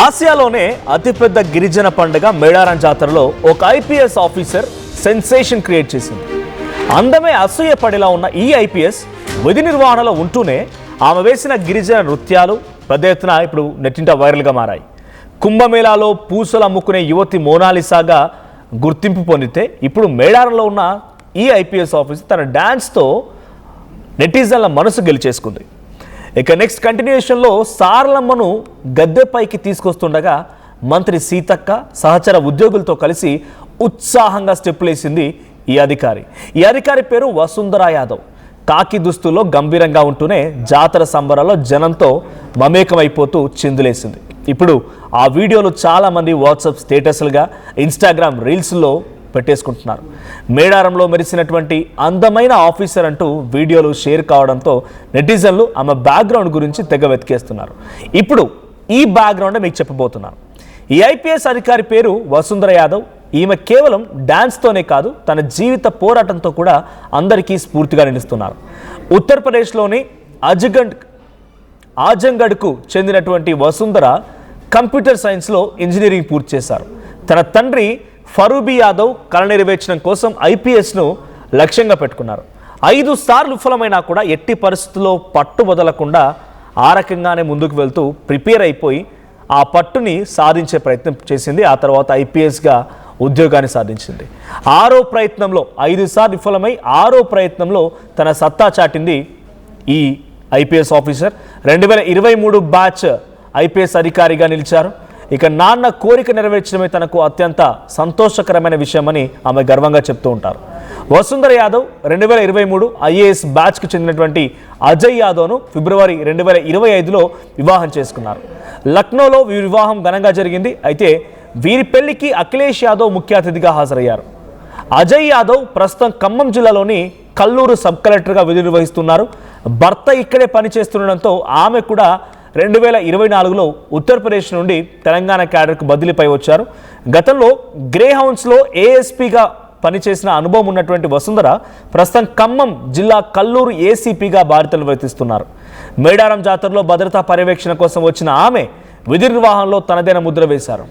ఆసియాలోనే అతిపెద్ద గిరిజన పండుగ మేడారం జాతరలో ఒక ఐపీఎస్ ఆఫీసర్ సెన్సేషన్ క్రియేట్ చేసింది. అందమే అసూయ పడేలా ఉన్న ఈ ఐపీఎస్ విధి నిర్వహణలో ఉంటూనే ఆమె వేసిన గిరిజన నృత్యాలు పెద్ద ఎత్తున ఇప్పుడు నెట్టింట వైరల్గా మారాయి. కుంభమేళాలో పూసలు అమ్ముకునే యువతి మోనాలిసాగా గుర్తింపు పొందితే ఇప్పుడు మేడారంలో ఉన్న ఈ ఐపీఎస్ ఆఫీసర్ తన డ్యాన్స్తో నెటిజన్ల మనసు గెలిచేసుకుంది. ఇక నెక్స్ట్ కంటిన్యూషన్లో సారలమ్మను గద్దెపైకి తీసుకొస్తుండగా మంత్రి సీతక్క సహచర ఉద్యోగులతో కలిసి ఉత్సాహంగా స్టెప్పులేసింది ఈ అధికారి పేరు వసుంధరా యాదవ్. కాకి దుస్తుల్లో గంభీరంగా ఉంటూనే జాతర సంబరాల్లో జనంతో మమేకమైపోతూ చిందులేసింది. ఇప్పుడు ఆ వీడియోలు చాలామంది వాట్సాప్ స్టేటస్లుగా ఇన్స్టాగ్రామ్ రీల్స్లో పెట్టేసుకుంటున్నారు. మేడారంలో మెరిసినటువంటి అందమైన ఆఫీసర్ అంటూ వీడియోలు షేర్ కావడంతో నెటిజన్లు ఆమె బ్యాక్గ్రౌండ్ గురించి తెగ వెతికేస్తున్నారు. ఇప్పుడు ఈ బ్యాక్గ్రౌండ్ మీకు చెప్పబోతున్నాను. ఈ ఐపీఎస్ అధికారి పేరు వసుంధరా యాదవ్. ఈమె కేవలం డ్యాన్స్తోనే కాదు, తన జీవిత పోరాటంతో కూడా అందరికీ స్ఫూర్తిగా నిలుస్తున్నారు. ఉత్తరప్రదేశ్లోని ఆజంగఢ్కు చెందినటువంటి వసుంధర కంప్యూటర్ సైన్స్లో ఇంజనీరింగ్ పూర్తి చేశారు. తన తండ్రి ఫరూబీ యాదవ్ కళ నెరవేర్చడం కోసం ఐపీఎస్ను లక్ష్యంగా పెట్టుకున్నారు. 5 సార్లు విఫలమైనా కూడా ఎట్టి పరిస్థితుల్లో పట్టు వదలకుండా ఆ రకంగానే ముందుకు వెళ్తూ ప్రిపేర్ అయిపోయి ఆ పట్టుని సాధించే ప్రయత్నం చేసింది. ఆ తర్వాత ఐపీఎస్గా ఉద్యోగాన్ని సాధించింది. 6వ ప్రయత్నంలో 5 సార్లు విఫలమై 6వ ప్రయత్నంలో తన సత్తా చాటింది ఈ ఐపీఎస్ ఆఫీసర్. 2023 బ్యాచ్ ఐపీఎస్ అధికారిగా నిలిచారు. ఇక నాన్న కోరిక నెరవేర్చడమే తనకు అత్యంత సంతోషకరమైన విషయమని ఆమె గర్వంగా చెప్తూ ఉంటారు. వసుంధరా యాదవ్ 2023 ఐఏఎస్ బ్యాచ్కు చెందినటువంటి అజయ్ యాదవ్ను ఫిబ్రవరి 2025లో వివాహం చేసుకున్నారు. లక్నోలో వీరి వివాహం ఘనంగా జరిగింది. అయితే వీరి పెళ్లికి అఖిలేష్ యాదవ్ ముఖ్య అతిథిగా హాజరయ్యారు. అజయ్ యాదవ్ ప్రస్తుతం ఖమ్మం జిల్లాలోని కల్లూరు సబ్ కలెక్టర్గా విధులు నిర్వహిస్తున్నారు. భర్త ఇక్కడే పనిచేస్తుండడంతో ఆమె కూడా 2024లో ఉత్తరప్రదేశ్ నుండి తెలంగాణ క్యాడర్కు బదిలీపై వచ్చారు. గతంలో గ్రే హౌన్స్లో ఏఎస్పీగా పనిచేసిన అనుభవం ఉన్నటువంటి వసుంధర ప్రస్తుతం ఖమ్మం జిల్లా కల్లూరు ఏసీపీగా బాధ్యతలు నిర్వర్తిస్తున్నారు. మేడారం జాతరలో భద్రతా పర్యవేక్షణ కోసం వచ్చిన ఆమె విధి నిర్వహణలో తనదైన ముద్ర వేశారు.